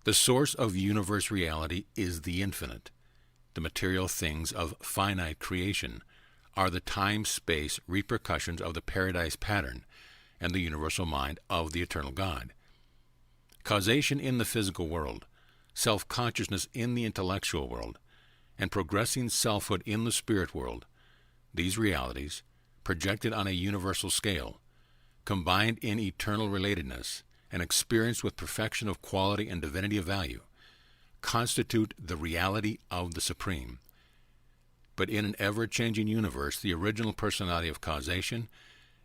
The source of universe reality is the infinite. The material things of finite creation are the time-space repercussions of the paradise pattern and the universal mind of the eternal God. Causation in the physical world, self-consciousness in the intellectual world, and progressing selfhood in the spirit world, these realities, projected on a universal scale, combined in eternal relatedness, and experienced with perfection of quality and divinity of value, constitute the reality of the Supreme. But in an ever-changing universe, the original personality of causation,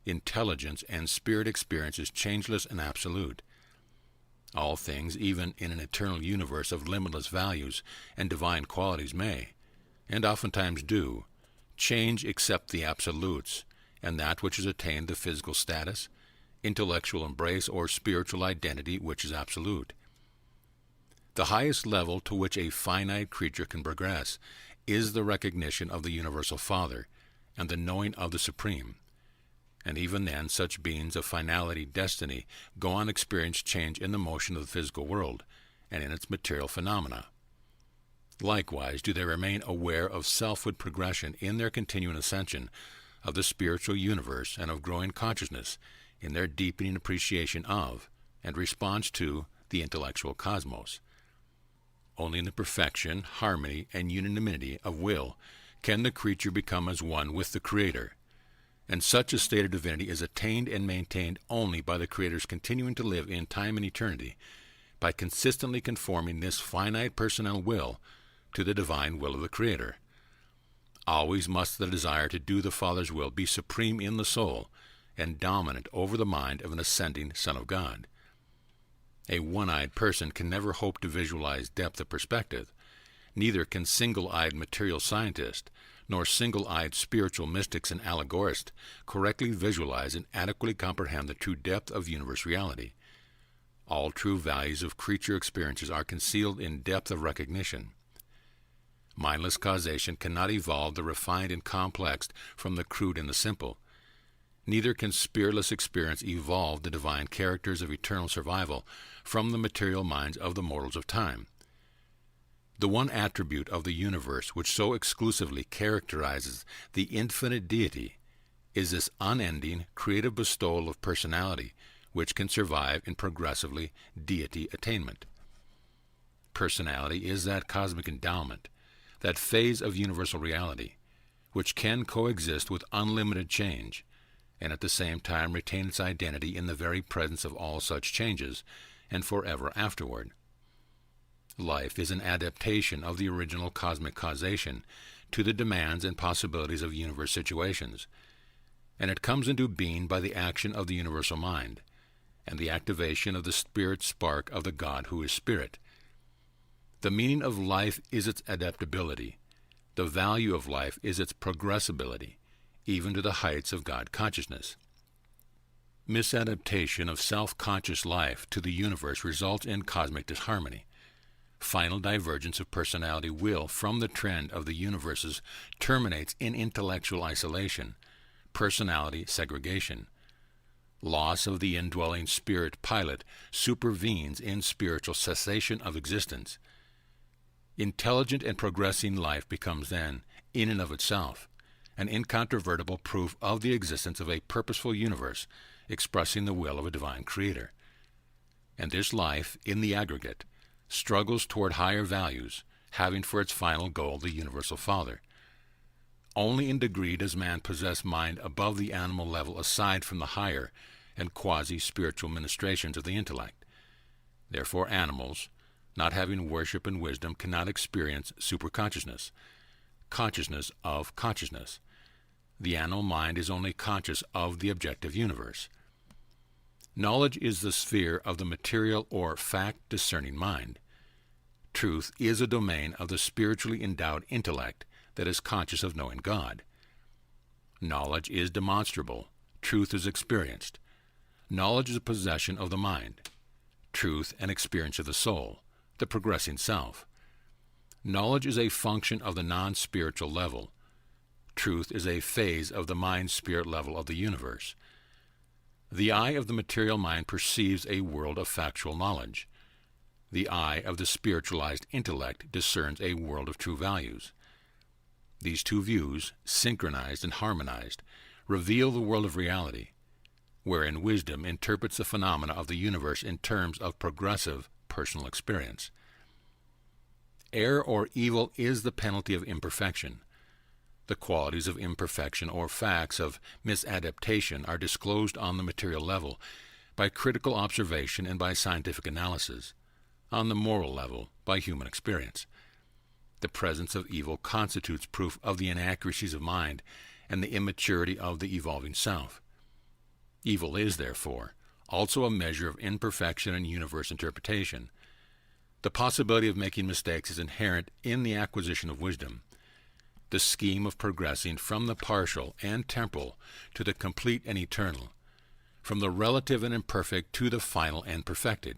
intelligence, and spirit experience is changeless and absolute. All things, even in an eternal universe of limitless values and divine qualities, may, and oftentimes do, change except the absolutes, and that which has attained the physical status, intellectual embrace, or spiritual identity which is absolute. The highest level to which a finite creature can progress is the recognition of the Universal Father and the knowing of the Supreme. And even then, such beings of finality destiny go on experience change in the motion of the physical world and in its material phenomena. Likewise, do they remain aware of selfhood progression in their continuing ascension of the spiritual universe and of growing consciousness in their deepening appreciation of and response to the intellectual cosmos. Only in the perfection, harmony, and unanimity of will can the creature become as one with the Creator, and such a state of divinity is attained and maintained only by the Creator's continuing to live in time and eternity, by consistently conforming this finite personal will to the divine will of the Creator. Always must the desire to do the Father's will be supreme in the soul and dominant over the mind of an ascending Son of God. A one-eyed person can never hope to visualize depth of perspective. Neither can single-eyed material scientists nor single-eyed spiritual mystics and allegorists correctly visualize and adequately comprehend the true depth of universe reality. All true values of creature experiences are concealed in depth of recognition. Mindless causation cannot evolve the refined and complex from the crude and the simple. Neither can spiritless experience evolve the divine characters of eternal survival from the material minds of the mortals of time. The one attribute of the universe which so exclusively characterizes the infinite deity is this unending, creative bestowal of personality which can survive in progressively deity attainment. Personality is that cosmic endowment, that phase of universal reality, which can coexist with unlimited change, and at the same time retain its identity in the very presence of all such changes, and forever afterward. Life is an adaptation of the original cosmic causation to the demands and possibilities of universe situations, and it comes into being by the action of the universal mind, and the activation of the spirit spark of the God who is Spirit. The meaning of life is its adaptability. The value of life is its progressibility, even to the heights of God consciousness. Misadaptation of self-conscious life to the universe results in cosmic disharmony. Final divergence of personality will from the trend of the universes terminates in intellectual isolation, personality segregation. Loss of the indwelling spirit pilot supervenes in spiritual cessation of existence. Intelligent and progressing life becomes then, in and of itself, an incontrovertible proof of the existence of a purposeful universe expressing the will of a divine Creator. And this life, in the aggregate, struggles toward higher values, having for its final goal the Universal Father. Only in degree does man possess mind above the animal level aside from the higher and quasi-spiritual ministrations of the intellect. Therefore animals, not having worship and wisdom, cannot experience superconsciousness, consciousness of consciousness. The animal mind is only conscious of the objective universe. Knowledge is the sphere of the material or fact-discerning mind. Truth is a domain of the spiritually endowed intellect that is conscious of knowing God. Knowledge is demonstrable. Truth is experienced. Knowledge is a possession of the mind. Truth an experience of the soul, the progressing self. Knowledge is a function of the non-spiritual level. Truth is a phase of the mind-spirit level of the universe. The eye of the material mind perceives a world of factual knowledge. The eye of the spiritualized intellect discerns a world of true values. These two views, synchronized and harmonized, reveal the world of reality, wherein wisdom interprets the phenomena of the universe in terms of progressive personal experience. Error or evil is the penalty of imperfection. The qualities of imperfection or facts of misadaptation are disclosed on the material level by critical observation and by scientific analysis, on the moral level by human experience. The presence of evil constitutes proof of the inaccuracies of mind and the immaturity of the evolving self. Evil is, therefore, also a measure of imperfection in universe interpretation. The possibility of making mistakes is inherent in the acquisition of wisdom, the scheme of progressing from the partial and temporal to the complete and eternal, from the relative and imperfect to the final and perfected.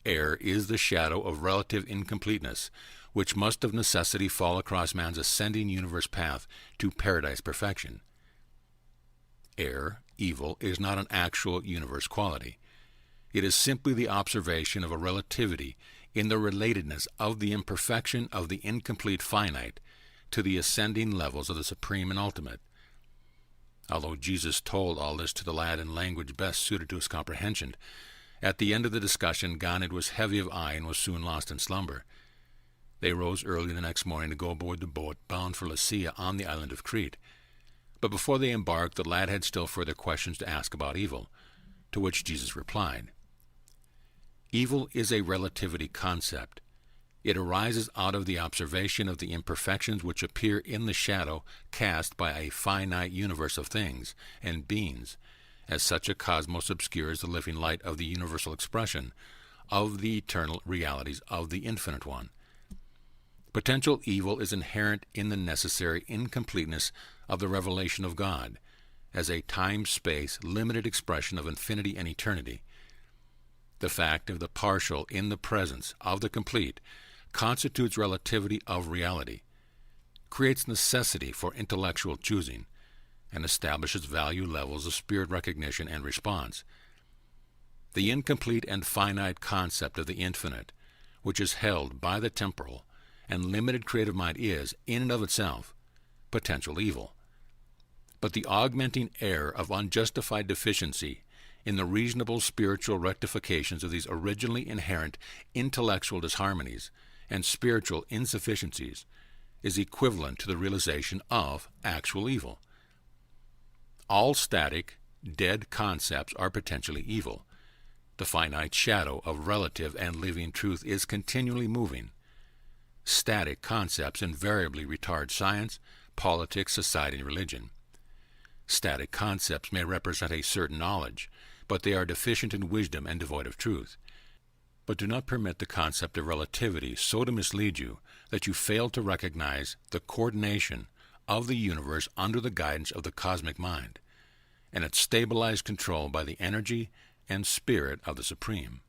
Error is the shadow of relative incompleteness, which must of necessity fall across man's ascending universe path to paradise perfection. Error, evil, is not an actual universe quality. It is simply the observation of a relativity in the relatedness of the imperfection of the incomplete finite to the ascending levels of the supreme and ultimate. Although Jesus told all this to the lad in language best suited to his comprehension, at the end of the discussion Ganid was heavy of eye and was soon lost in slumber. They rose early the next morning to go aboard the boat bound for Lycia on the island of Crete. But before they embarked, the lad had still further questions to ask about evil, to which Jesus replied, "Evil is a relativity concept. It arises out of the observation of the imperfections which appear in the shadow cast by a finite universe of things and beings, as such a cosmos obscures the living light of the universal expression of the eternal realities of the Infinite One. Potential evil is inherent in the necessary incompleteness of the revelation of God, as a time-space limited expression of infinity and eternity. The fact of the partial in the presence of the complete constitutes relativity of reality, creates necessity for intellectual choosing, and establishes value levels of spirit recognition and response. The incomplete and finite concept of the infinite, which is held by the temporal and limited creative mind, is, in and of itself, potential evil. But the augmenting error of unjustified deficiency in the reasonable spiritual rectifications of these originally inherent intellectual disharmonies and spiritual insufficiencies is equivalent to the realization of actual evil. All static, dead concepts are potentially evil. The finite shadow of relative and living truth is continually moving. Static concepts invariably retard science, politics, society, and religion. Static concepts may represent a certain knowledge, but they are deficient in wisdom and devoid of truth. But do not permit the concept of relativity so to mislead you that you fail to recognize the coordination of the universe under the guidance of the cosmic mind, and its stabilized control by the energy and spirit of the Supreme.